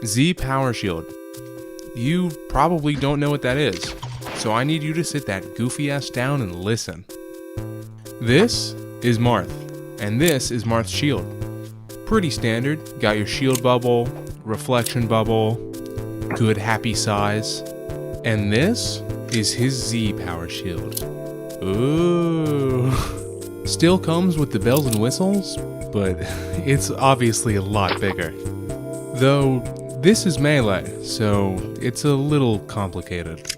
Z Power Shield. You probably don't know what that is, so I need you to sit that goofy ass down and listen. This is Marth, and this is Marth's shield. Pretty standard, got your shield bubble, reflection bubble, good happy size. And this is his Z Power Shield. Ooh. Still comes with the bells and whistles, but it's obviously a lot bigger. Though, this is melee, so it's a little complicated.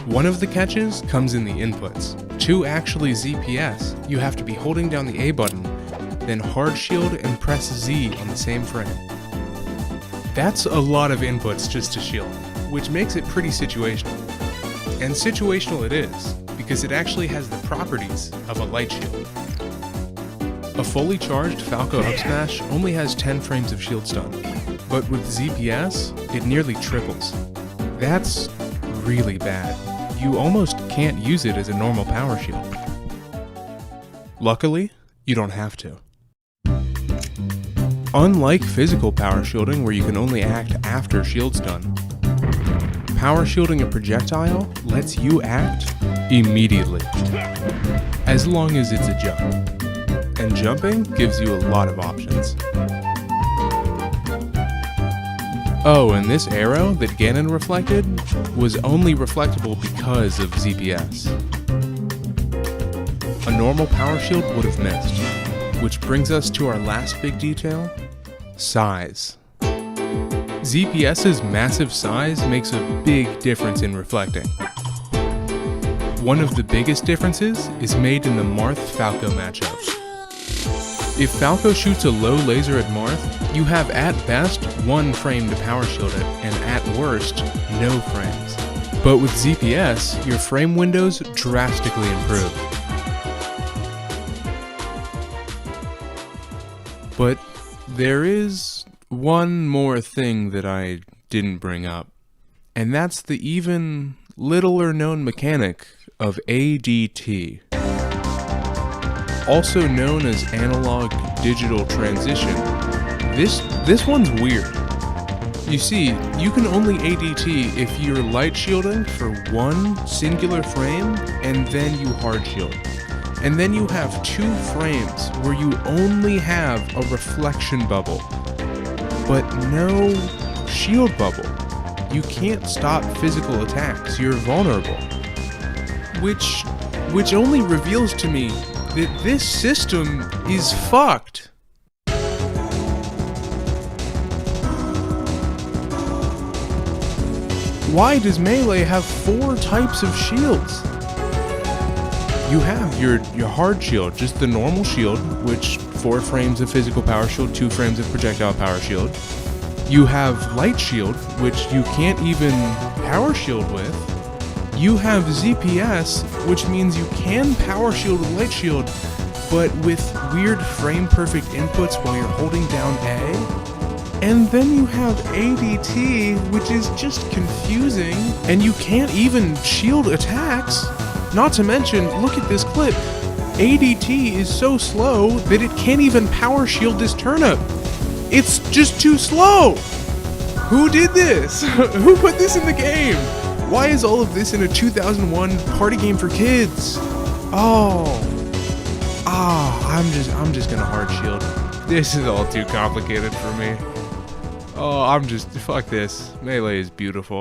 One of the catches comes in the inputs. To actually ZPS, you have to be holding down the A button, then hard shield and press Z on the same frame. That's a lot of inputs just to shield, which makes it pretty situational. And situational it is, because it actually has the properties of a light shield. A fully charged Falco up smash only has 10 frames of shield stun, but with ZPS, it nearly triples. That's really bad. You almost can't use it as a normal power shield. Luckily, you don't have to. Unlike physical power shielding where you can only act after shield's done, power shielding a projectile lets you act immediately, as long as it's a jump. And jumping gives you a lot of options. Oh, and this arrow that Ganon reflected was only reflectable because of ZPS. A normal power shield would have missed, which brings us to our last big detail, size. ZPS's massive size makes a big difference in reflecting. One of the biggest differences is made in the Marth-Falco matchup. If Falco shoots a low laser at Marth, you have at best 1 frame to power shield it, and at worst, no frames. But with ZPS, your frame windows drastically improve. But there is one more thing that I didn't bring up, and that's the even littler known mechanic of ADT. Also known as analog digital transition, this one's weird. You see, you can only ADT if you're light shielding for 1 singular frame and then you hard shield. And then you have 2 frames where you only have a reflection bubble, but no shield bubble. You can't stop physical attacks, you're vulnerable. Which only reveals to me that this system is fucked. Why does Melee have 4 types of shields? You have your hard shield, just the normal shield, which 4 frames of physical power shield, 2 frames of projectile power shield. You have light shield, which you can't even power shield with. You have ZPS, which means you can power shield with light shield, but with weird frame perfect inputs while you're holding down A. And then you have ADT, which is just confusing, and you can't even shield attacks. Not to mention, look at this clip. ADT is so slow that it can't even power shield this turnip. It's just too slow! Who did this? Who put this in the game? Why is all of this in a 2001 party game for kids? I'm just gonna hard shield. This is all too complicated for me. Fuck this. Melee is beautiful.